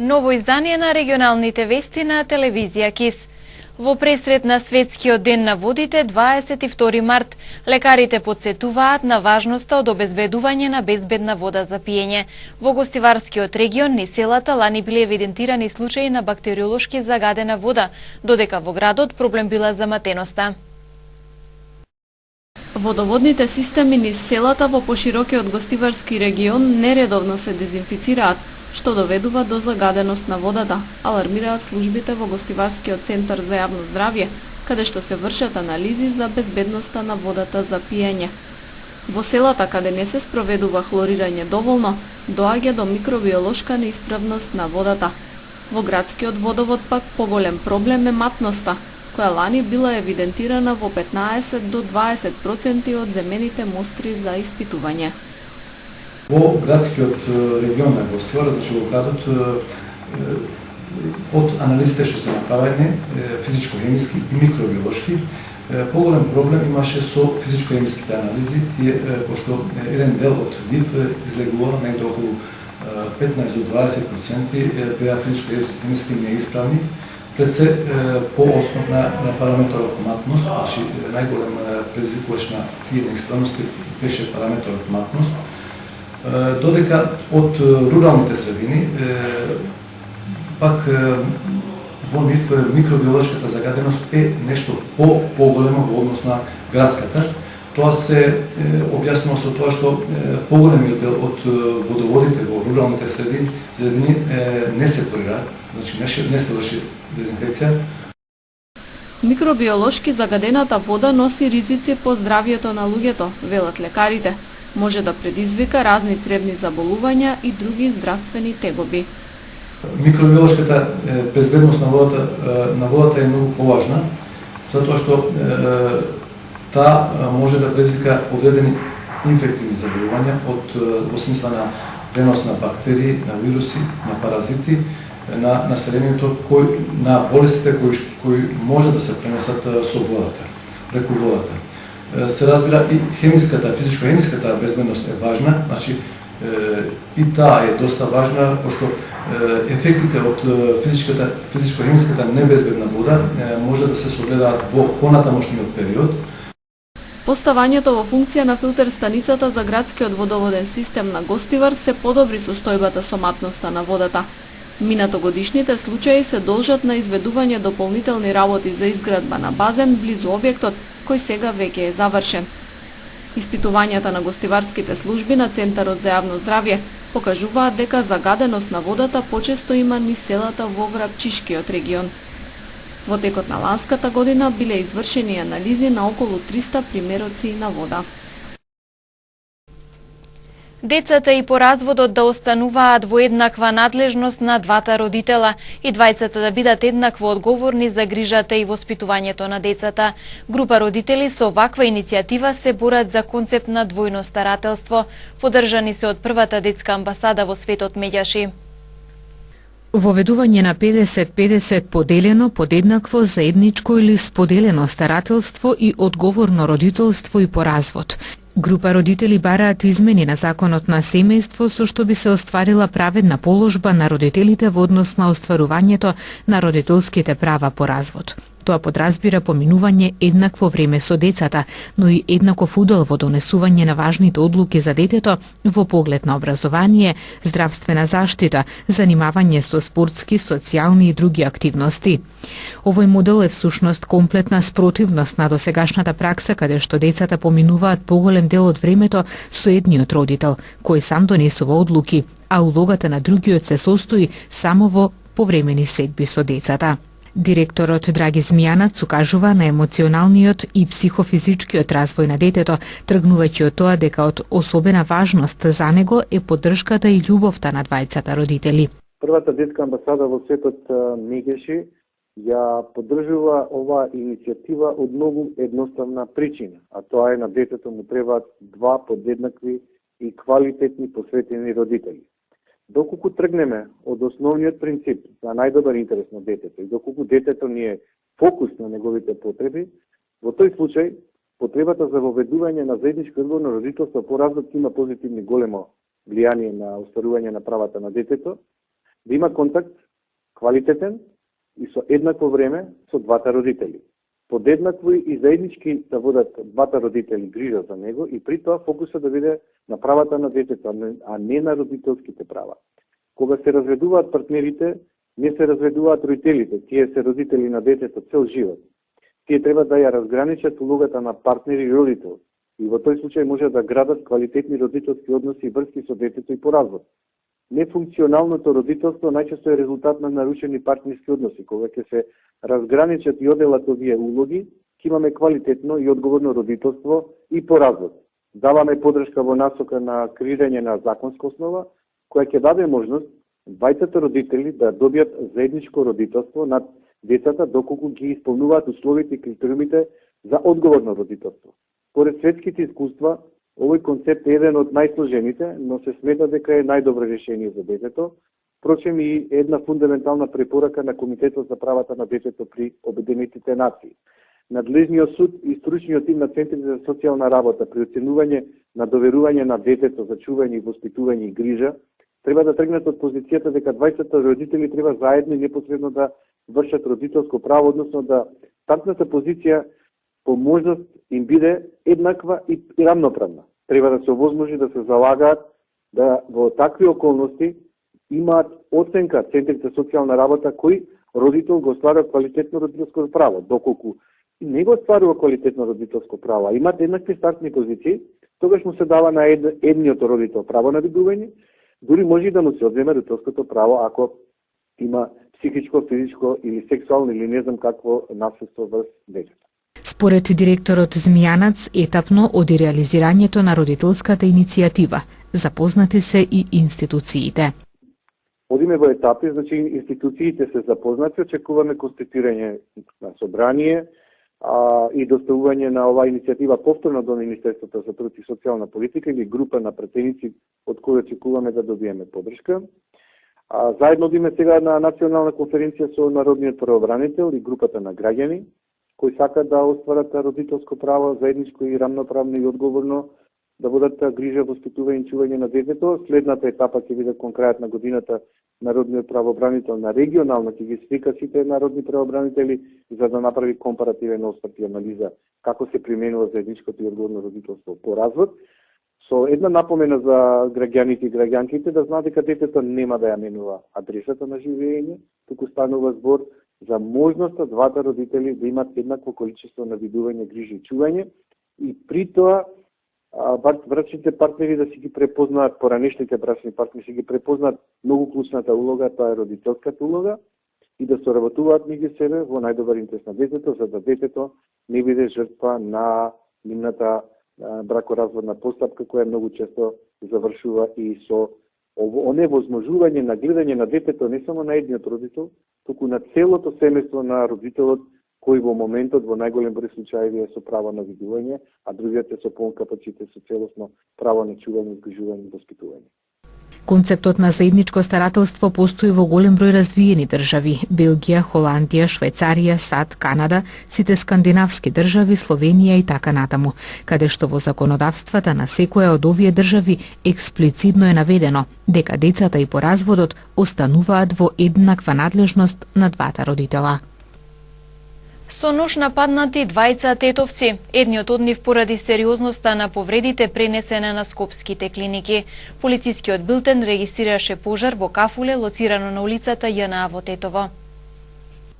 Ново издание на регионалните вести на телевизија КИС. Во пресрет на Светскиот ден на водите 22 март, лекарите подсетуваат на важноста од обезбедување на безбедна вода за пиење. Во гостиварскиот регион низ селата лани биле евидентирани случаи на бактериолошки загадена вода, додека во градот проблем била заматеноста. Водоводните системи низ селата во поширокиот гостиварски регион нередовно се дезинфицираат, што доведува до загаденост на водата, алармираат службите во Гостиварскиот центар за јавно здравје, каде што се вршат анализи за безбедноста на водата за пиење. Во селата каде не се спроведува хлорирање доволно, доаѓа до микробиолошка неисправност на водата. Во градскиот водовод пак поголем проблем е матноста, која лани била евидентирана во 15 до 20% од земените мостри за испитување. Во градскиот регион на Гостивар, значи во градот, од анализите што се направени, физичко-хемиски и микробиолошки, поголем проблем имаше со физичко-хемиските анализи, тие пошто еден дел од нив излегува негде околу 15 до 20% беа физичко-хемиски неисправни, пред се по основ на параметрот матност, значи најголем предизвикувач на тие неисправности беше параметрот матност, додека од руралните средини, пак во нив микробиолошката загаденост е нешто поголемо во однос на градската. Тоа се објаснува со тоа што поголемиот дел од водоводите во руралните средини не се порираат, значи не се врши дезинфекција. Микробиолошки загадената вода носи ризици по здравјето на луѓето, велат лекарите. Може да предизвика разни цревни заболувања и други здравствени тегоби. Микробиолошката безбедност на водата е многу поважна, затоа што таа може да предизвика одредени инфективни заболувања во смисла на пренос на бактерии, на вируси, на паразити, на населението, на болестите кои може да се пренесат со водата, преку водата. Се разбира и хемиската, физичко-хемиската безбедност е важна, значи и таа е доста важна, пошто ефектите од физичко-хемиската небезбедна вода може да се согледаат во понатамошниот период. Поставањето во функција на филтер станицата за градскиот водоводен систем на Гостивар се подобри состојбата со матноста на водата. Минатогодишните случаи се должат на изведување дополнителни работи за изградба на базен близу објектот, кој сега веќе е завршен. Испитувањата на гостиварските служби на Центарот за јавно здравје покажуваат дека загаденост на водата почесто има низ селата во Врапчишкиот регион. Во текот на ланската година биле извршени анализи на околу 300 примероци на вода. Децата и по разводот да остануваат во еднаква надлежност на двата родитела и двајцата да бидат еднакво одговорни за грижата и воспитувањето на децата. Група родители со ваква иницијатива се борат за концепт на двојно старателство, поддржани се од првата детска амбасада во светот Меѓаши. Воведување на 50-50 поделено, подеднакво, заедничко или споделено старателство и одговорно родителство и по развод. Група родители бараат измени на законот на семејство со што би се остварила праведна положба на родителите во однос на остварувањето на родителските права по развод. Тоа подразбира поминување еднакво време со децата, но и еднаков удел во донесување на важните одлуки за детето во поглед на образование, здравствена заштита, занимавање со спортски, социјални и други активности. Овој модел е всушност комплетна спротивност на досегашната пракса каде што децата поминуваат поголем дел од времето со едниот родител, кој сам донесува одлуки, а улогата на другиот се состои само во повремени средби со децата. Директорот Драги Змијанац укажува на емоционалниот и психофизичкиот развој на детето, тргнувајќи од тоа дека од особена важност за него е поддршката и љубовта на двајцата родители. Првата детска амбасада во светот Меѓаши ја поддржува оваа иницијатива од многу едноставна причина, а тоа е на детето му требаат два подеднакви и квалитетни посветени родители. Доколку тргнеме од основниот принцип за најдобар интерес на детето и доколку детето ни е фокус на неговите потреби, во тој случај потребата за воведување на заедничко одговорно родителство по развод има позитивни големо влијание на остварување на правата на детето да има контакт квалитетен и со еднакво време со двата родители. Подеднакво и заеднички да водат двата родители грижа за него и при тоа фокусот да биде на правата на детето, а не на родителските права. Кога се разведуваат партнерите, не се разведуваат родителите, тие се родители на детето цел живот. Тие треба да ја разграничат улогата на партнер и родител. И во тој случај може да градат квалитетни родителски односи и врски со детето и по развод. Нефункционалното родителство најчесто е резултат на нарушени партнерски односи. Кога ќе се разграничат и оделат овие улоги, ќе имаме квалитетно и одговорно родителство и по развод. Даваме подршка во насока на креирање на законска основа, која ќе даде можност двајцата родители да добијат заедничко родителство над децата доколку ги исполнуваат условите и критериумите за одговорно родителство. Според светските искуства, овој концепт е еден од најсложените, но се смета дека е најдобро решение за детето. Впрочем и една фундаментална препорака на Комитетот за правата на детето при Обединетите нации. Надлежниот суд и стручниот тим на Центрите за социјална работа при оценување на доверување на детето за чување и воспитување и грижа треба да тргнат од позицијата дека двајцата родители треба заедно и непосредно да вршат родителско право, односно да стартната позиција по можност им биде еднаква и рамноправна. Треба да се овозможи да се залагаат да во такви околности имаат оценка Центрите за социјална работа кој родител го остварува квалитетно родителско право. Доколку не го остварува квалитетно родителско право, а имаат еднакви стартни позиции, тогаш му се дава на едниот родител право на видување, дури може да му се одземе родителското право ако има психичко, физичко или сексуално или не знам какво наследство врз детето. Според директорот Змијанац, етапно од реализирањето на родителската иницијатива, запознати се и институциите. Одиме во етапи, значи институциите се запознати, очекуваме конституирање на собрание и доставување на оваа иницијатива повторно до Министерството за труд и социјална политика или група на пратеници од кои очекуваме да добиеме подршка. Заедно одиме сега на национална конференција со народниот правобранител и групата на граѓани кои сакаат да остварат родителско право заедничко и рамноправно и одговорно да водат грижа, воспитување и чување на детето. Следната етапа ќе биде кон крајот на годината народниот правобранител на регионално ќе ги свика сите народни правобранители за да направи компаративен осврт и анализа како се применува заедничкото и одговорно родителство по развод. Со една напомена за граѓаните и граѓанките да знаат дека детето нема да ја менува адресата на живење, туку станува збор за можноста двата родители да имат еднакво количество на видување, грижи и чување и при тоа брачните партнери да си ги препознаат, поранешните брачни партнери си ги препознаат многу клучната улога, тоа е родителската улога и да соработуваат меѓу себе во најдобар интерес на детето, за да детето не биде жртва на нивната бракоразводна постапка која многу често завршува и со оневозможување на гледање на детето не само на едниот родител, туку на целото семејство на родителот кој во моментот во најголем број случаи е со право на видување, а другиот е со полн капацитет со целосно право на чување, изгрижување и воспитување. Концептот на заедничко старателство постои во голем број развиени држави: Белгија, Холандија, Швајцарија, САД, Канада, сите скандинавски држави, Словенија и така натаму, каде што во законодавствата на секоја од овие држави експлицитно е наведено дека децата и по разводот остануваат во еднаква надлежност на двата родитела. Со нож нападнати двајца тетовци. Едниот од нив поради сериозноста на повредите пренесена на скопските клиники. Полицискиот билтен регистрираше пожар во кафуле лоцирано на улицата Јана во Тетово.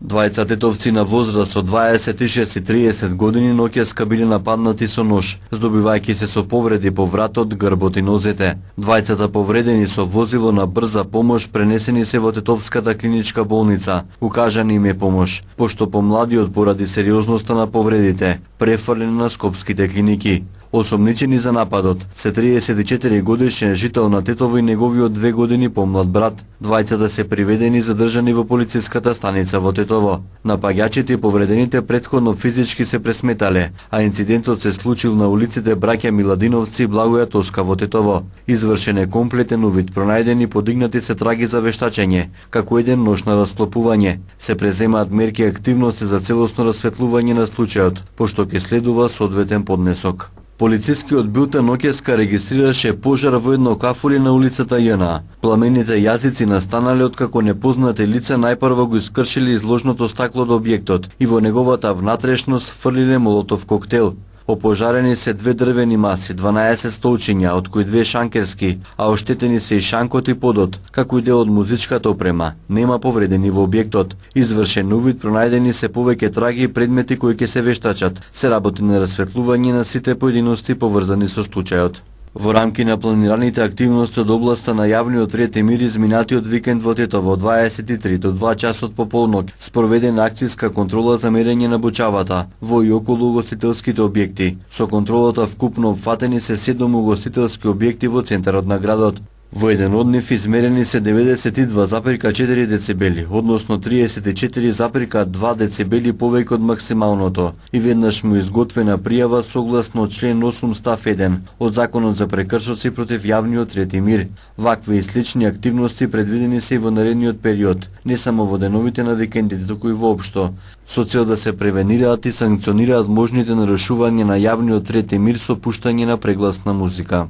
Двајца тетовци на возраст од 26 и 30 години ноќеска биле нападнати со нож, здобивајќи се со повреди по вратот, грбот и нозете. Двајцата повредени со возило на брза помош пренесени се во Тетовската клиничка болница. Укажана им е помош, пошто помладиот поради сериозноста на повредите префрлен на скопските клиники. Осомничени за нападот се 34 годишен жител на Тетово и неговиот 2 години помлад брат. Двајцата се приведени и задржани во полициската станица во Тетово. Напаѓачите и повредените претходно физички се пресметале, а инцидентот се случил на улиците Браќа Миладиновци и Благоја Тоска во Тетово. Извршен е комплетен увид, пронајдени и подигнати се траги за вештачење, како еден нож на расклопување. Се преземаат мерки и активности за целосно расветлување на случајот, пошто ќе следува соодветен поднесок. Полицискиот билтен Океска регистрираше пожар во едно кафуле на улицата Јна. Пламените јазици настанале откако непознати лица најпрво го искршили изложното стакло до објектот и во неговата внатрешност фрлиле молотов коктел. Опожарени се 2 дрвени маси, 12 столчиња, од кои 2 шанкерски, а оштетени се и шанкот и подот, како и дел од музичката опрема. Нема повредени во објектот. Извршен увид, пронајдени се повеќе траги и предмети кои ќе се вештачат. Се работи на расветлување на сите поединости поврзани со случајот. Во рамки на планираните активности од областа на јавниот ред и мир изминатиот викенд во Тетово од 23 до 2 часот по полнок спроведена акцијска контрола за мерење на бучавата во и околу угостителските објекти. Со контролата вкупно опфатени се 7 угостителски објекти во центарот на градот. Во еден од нив измерени се 92,4 децибели, односно 34,2 децибели повеќе од максималното, и веднаш му изготвена пријава согласно член 8 став 1 од Законот за прекршоци против јавниот ред и мир. Вакви и слични активности предвидени се и во наредниот период, не само во деновите на викендите, туку и воопшто, со цел да се превенираат и санкционираат можните нарушувања на јавниот ред и мир со пуштање на прегласна музика.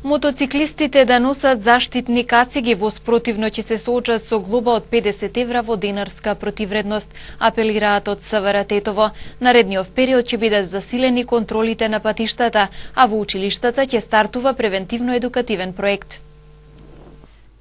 Мотоциклистите да носат заштитни касиги во спротивно ќе се соочат со глоба од 50 евра во денарска противредност, апелираат од СВР Тетово. Наредниот период ќе бидат засилени контролите на патиштата, а во училиштата ќе стартува превентивно-едукативен проект.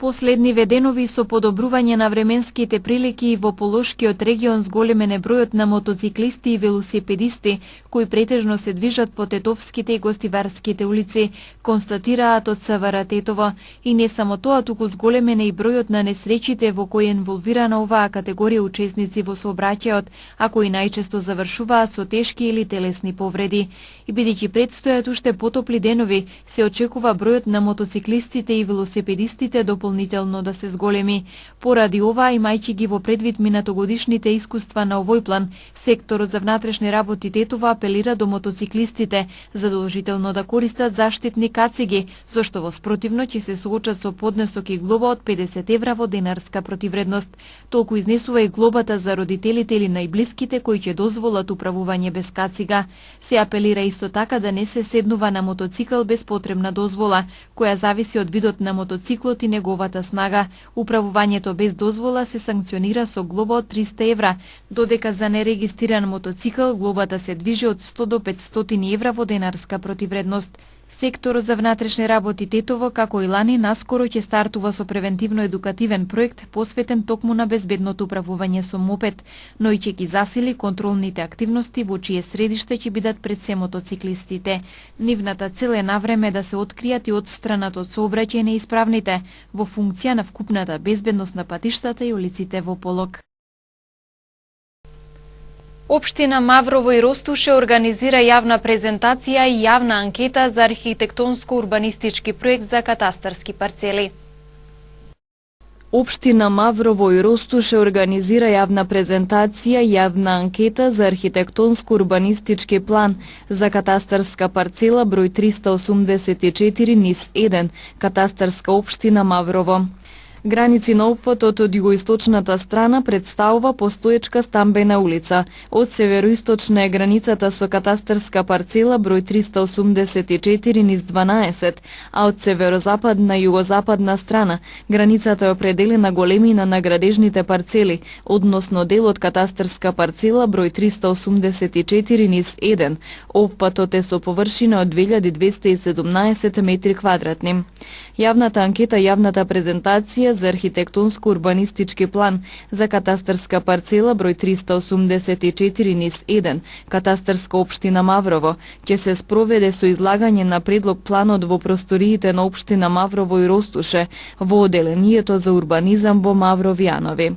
Последниве денови со подобрување на временските прилики во Полошкиот регион зголемене бројот на мотоциклисти и велосипедисти кои претежно се движат по тетовските и гостиварските улици, констатираат од СВР Тетово. И не само тоа, туку зголемене и бројот на несреќите во кои е инволвирана оваа категорија учесници во сообраќајот, а кои најчесто завршуваат со тешки или телесни повреди. И бидејќи предстојат уште потопли денови, се очекува бројот на мотоциклистите и велосипедистите дополнително да се зголеми. Поради ова, имајќи ги во предвид минатогодишните искуства на овој план, секторот за внатрешни работи Тетово апелира до мотоциклистите задолжително да користат заштитни кациги, зашто во спротивно ќе се соочат со поднесок и глоба од 50 евра во денарска противредност. Толку изнесува и глобата за родителите или најблиските кои ќе дозволат управување без кацига. Се апелира исто така да не се седнува на мотоцикл без потребна дозвола, која зависи од видот на мотоциклот и неговата снага. Управувањето без дозвола се санкционира со глоба од 300 евра, додека за нерегистриран мотоцикл глобата се движи од 100 до 500 евра во денарска противредност. Секторот за внатрешни работи Тетово, како и лани, наскоро ќе стартува со превентивно-едукативен проект посветен токму на безбедното управување со мопед, но и ќе ги засили контролните активности во чие средиште ќе бидат пред се мотоциклистите. Нивната цел е навреме да се откријат и одстранат од сообраќај неисправните во функција на вкупната безбедност на патиштата и улиците во Полок. Општина Маврово и Ростуше организира јавна презентација и јавна анкета за архитектонско-урбанистички проект за катастарски парцели. Општина Маврово и Ростуше организира јавна презентација и јавна анкета за архитектонско-урбанистички план за катастарска парцела број 384 низ 1, катастарска општина Маврово. Граници на опфатот од југоисточната страна представува постоечка стамбена улица. Од североисточна е границата со катастарска парцела број 384 низ 12, а од северозападна и југозападна страна границата е определена големина на градежните парцели, односно дел од катастарска парцела број 384 низ 1. Опфатот е со површина од 2217 метри квадратни. Јавната анкета, јавната презентација за архитектонско-урбанистички план за катастарска парцела број 384 низ 1, катастарска општина Маврово, ќе се спроведе со излагање на предлог планот во просториите на општина Маврово и Ростуше во оделението за урбанизам во Мавровјанови.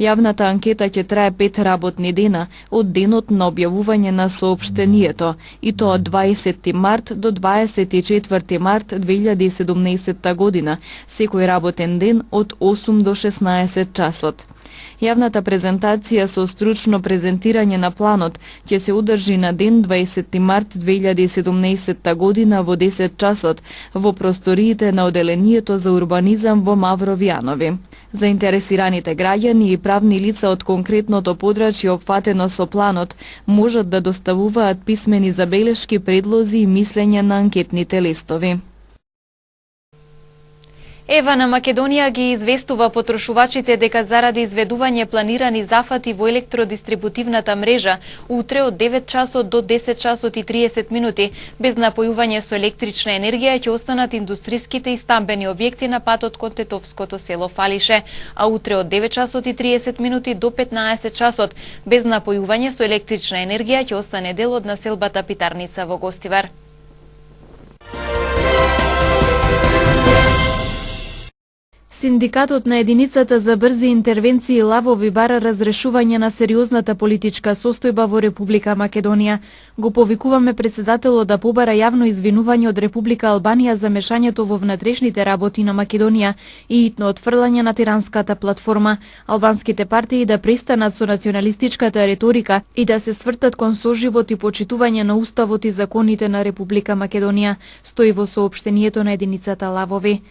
Јавната анкета ќе трае 5 работни дена од денот на објавување на соопштението, и тоа од 20 март до 24 март 2017 година, секој работен ден од 8 до 16 часот. Јавната презентација со стручно презентирање на планот ќе се одржи на ден 20 март 2017 година во 10 часот во просториите на Оделението за урбанизам во Мавровјанови. Заинтересираните граѓани и правни лица од конкретното подрачје опфатено со планот можат да доставуваат писмени забелешки, предлози и мислења на анкетните листови. Ева на Македонија ги известува потрошувачите дека заради изведување планирани зафати во електродистрибутивната мрежа утре од 9 часот до 10 часот и 30 минути без напојување со електрична енергија ќе останат индустриските и стамбени објекти на патот кон тетовското село Фалише, а утре од 9 часот и 30 минути до 15 часот без напојување со електрична енергија ќе остане дел од населбата Питарница во Гостивар. Синдикатот на единицата за брзи интервенции Лавови бара разрешување на сериозната политичка состојба во Република Македонија. Го повикуваме председателот да побара јавно извинување од Република Албанија за мешањето во внатрешните работи на Македонија и итно отфрлање на тиранската платформа. Албанските партии да престанат со националистичката реторика и да се свртат кон соживот и почитување на уставот и законите на Република Македонија, стои во соопштението на единицата Лавови.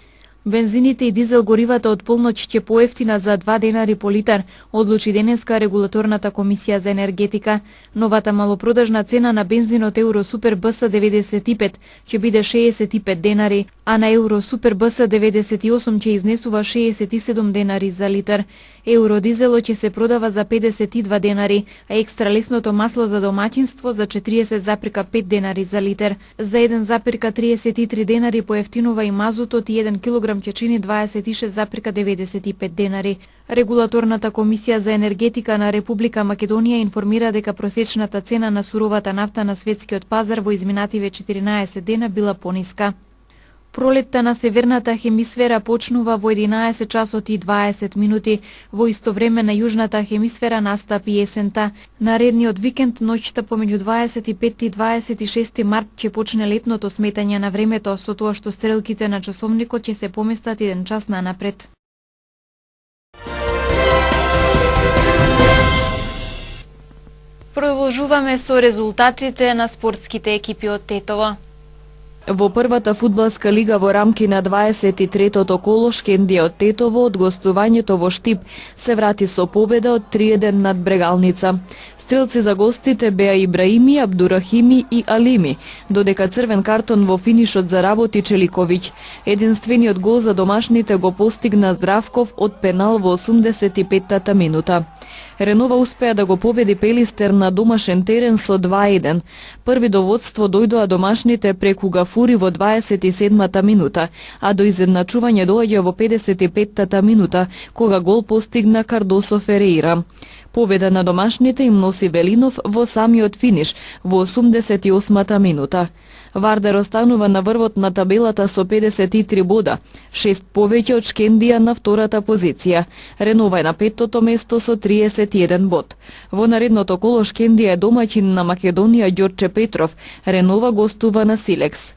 Бензините и дизел горивата од полноќ ќе поевтина за 2 денари по литар, одлучи денеска регулаторната комисија за енергетика. Новата малопродажна цена на бензинот Евро Супер БС 95 ќе биде 65 денари, а на Евро Супер БС 98 ќе изнесува 67 денари за литар. Евро дизелот ќе се продава за 52 денари, а екстра лесното масло за домаќинство за 40,5 денари за литар. За 1,33 денари поевтинува и мазутот и 1 килограм ќе чини 26,95 денари. Регулаторната комисија за енергетика на Република Македонија информира дека просечната цена на суровата нафта на светскиот пазар во изминативе 14 дена била пониска. Пролетта на северната хемисфера почнува во 11 часот и 20 минути. Во исто време на јужната хемисфера настапи есента. Наредниот викенд, ноќта помеѓу 25 и 26 март ќе почне летното сметање на времето, со тоа што стрелките на часовникот ќе се поместат 1 час нанапред. Продолжуваме со резултатите на спортските екипи од Тетово. Во првата фудбалска лига во рамки на 23-тото коло Шкендија од Тетово од гостувањето во Штип се врати со победа од 3-1 над Брегалница. Стрелци за гостите беа Ибраими, Абдурахими и Алими, додека црвен картон во финишот заработи Челиковиќ. Единствениот гол за домашните го постигна Здравков од пенал во 85-та минута. Ренова успеа да го победи Пелистер на домашен терен со 2-1. Први до водство дојдоа домашните преку Гафури во 27-та минута, а до изедначување доаѓа во 55-та минута, кога гол постигна Кардосо Ферейра. Победа на домашните им носи Велинов во самиот финиш во 88-та минута. Вардар останува на врвот на табелата со 53 бода, 6 повеќе од Шкендија на втората позиција. Ренова е на петтото место со 31 бод. Во наредното коло Шкендија е домаќин на Македонија Ѓорче Петров, Ренова гостува на Силекс.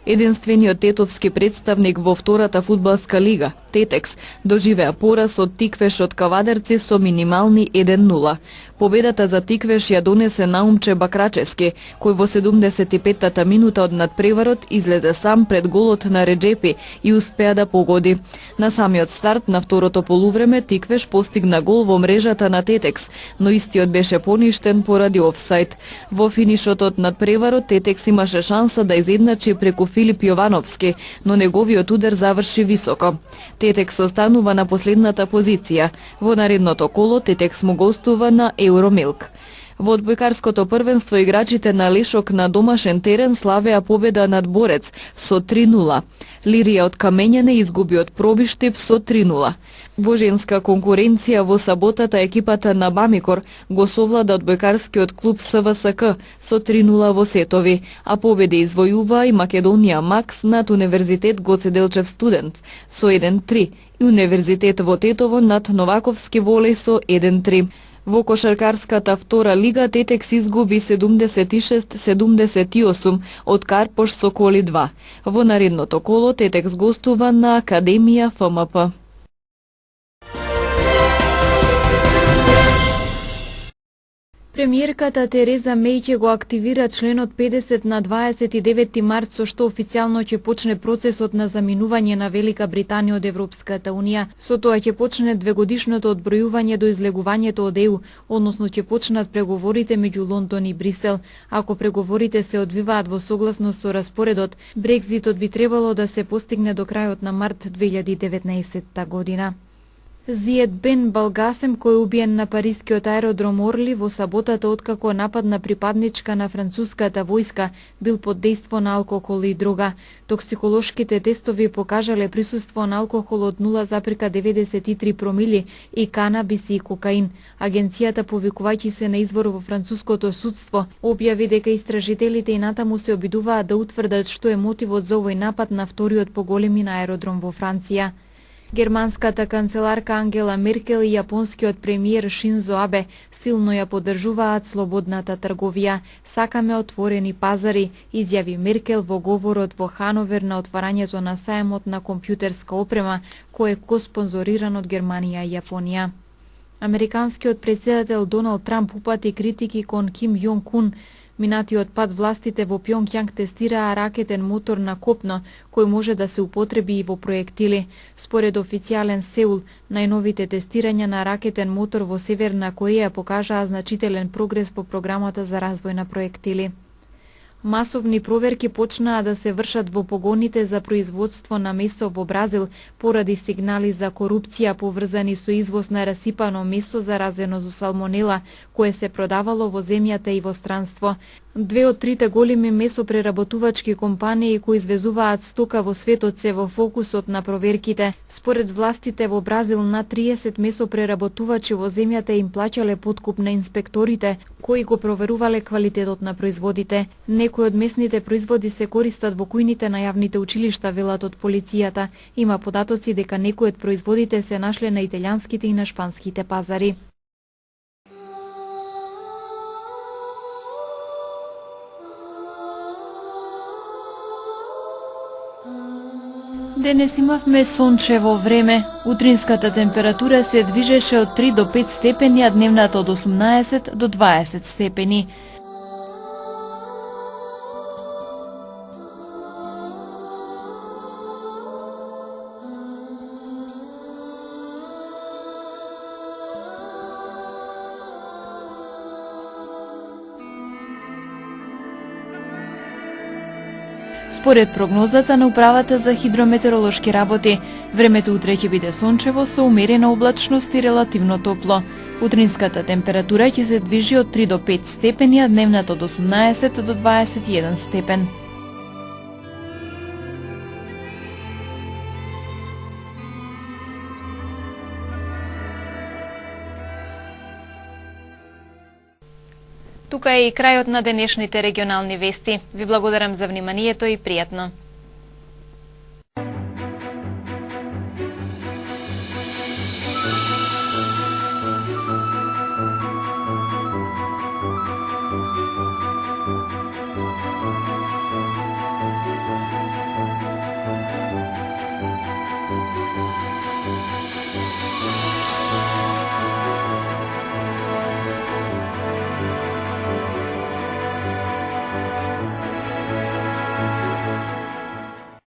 Единствениот тетовски представник во втората фудбалска лига, Тетекс, доживеа пораз од Тиквеш од Кавадарци со минимални 1-0. Победата за Тиквеш ја донесе Наумче Бакрачески, кој во 75-та минута од надпреварот излезе сам пред голот на Реджепи и успеа да погоди. На самиот старт на второто полувреме Тиквеш постигна гол во мрежата на Тетекс, но истиот беше поништен поради офсайд. Во финишот од надпреварот Тетекс имаше шанса да изедначи преку Филип Јовановски, но неговиот удар заврши високо. Тетекс останува на последната позиција. Во наредното коло Тетекс му гостува на Евромилк. Во одбојкарското првенство играчите на Лешок на домашен терен славеа победа над Борец со 3-0. Лирија од Камењане изгуби од Пробиштив со 3-0. Во женска конкуренција во саботата екипата на Бамикор го совлада одбојкарскиот клуб СВСК со 3-0 во сетови, а победи извојува и Македонија Макс над Универзитет Гоце Делчев Студент со 1-3 и Универзитет во Тетово над Новаковски Волеј со 1-3. Во кошаркарската втора лига Тетекс изгуби 76-78 од Карпош Соколи 2. Во наредното коло Тетекс гостува на Академија ФМП. Премиерката Тереза Меј ќе го активира членот 50 на 29 март, со што официјално ќе почне процесот на заминување на Велика Британија од Европската Унија. Со тоа ќе почне двегодишното одбројување до излегувањето од ЕУ, односно ќе почнат преговорите меѓу Лондон и Брисел. Ако преговорите се одвиваат во согласност со распоредот, Брекзитот би требало да се постигне до крајот на март 2019 година. Зиед Бен Балгасем, кој е убиен на парискиот аеродром Орли во саботата откако нападна припадничка на француската војска, бил под дејство на алкохол и дрога. Токсиколошките тестови покажале присуство на алкохол од 0,93 промили и канабис и кокаин. Агенцијата, повикувајќи се на извор во француското судство, објави дека истражителите и натаму се обидуваат да утврдат што е мотивот за овој напад на вториот по големина аеродром во Франција. Германската канцеларка Ангела Меркел и јапонскиот премиер Шинзо Абе силно ја поддржуваат слободната трговија. Сакаме отворени пазари, изјави Меркел во говорот во Хановер на отварањето на сајмот на компјутерска опрема, кој е коспонзориран од Германија и Јапонија. Американскиот претседател Доналд Трамп упати критики кон Ким Јонг Ун. Минатиот пат властите во Пјонгјанг тестираа ракетен мотор на копно, кој може да се употреби и во проектили. Според официјален Сеул, најновите тестирања на ракетен мотор во Северна Кореја покажаа значителен прогрес по програмата за развој на проектили. Масовни проверки почнаа да се вршат во погоните за производство на месо во Бразил поради сигнали за корупција поврзани со извоз на расипано месо заразено со салмонела, кое се продавало во земјата и во странство. Две од трите големи месопреработувачки компании кои извезуваат стока во светот се во фокусот на проверките. Според властите во Бразил, на 30 месопреработувачи во земјата им плаќале подкуп на инспекторите, кои го проверувале квалитетот на производите. Некои од месните производи се користат во кујните на јавните училишта, велат од полицијата. Има податоци дека некои од производите се нашле на италијанските и на шпанските пазари. Денес имавме сончево време. Утринската температура се движеше од 3 до 5 степени, а дневната од 18 до 20 степени. Според прогнозата на Управата за хидрометеоролошки работи, времето утре ќе биде сончево со умерена облачност и релативно топло. Утринската температура ќе се движи од 3 до 5 степени, а дневната од 18 до 21 степен. Тука е и крајот на денешните регионални вести. Ви благодарам за вниманието и пријатно.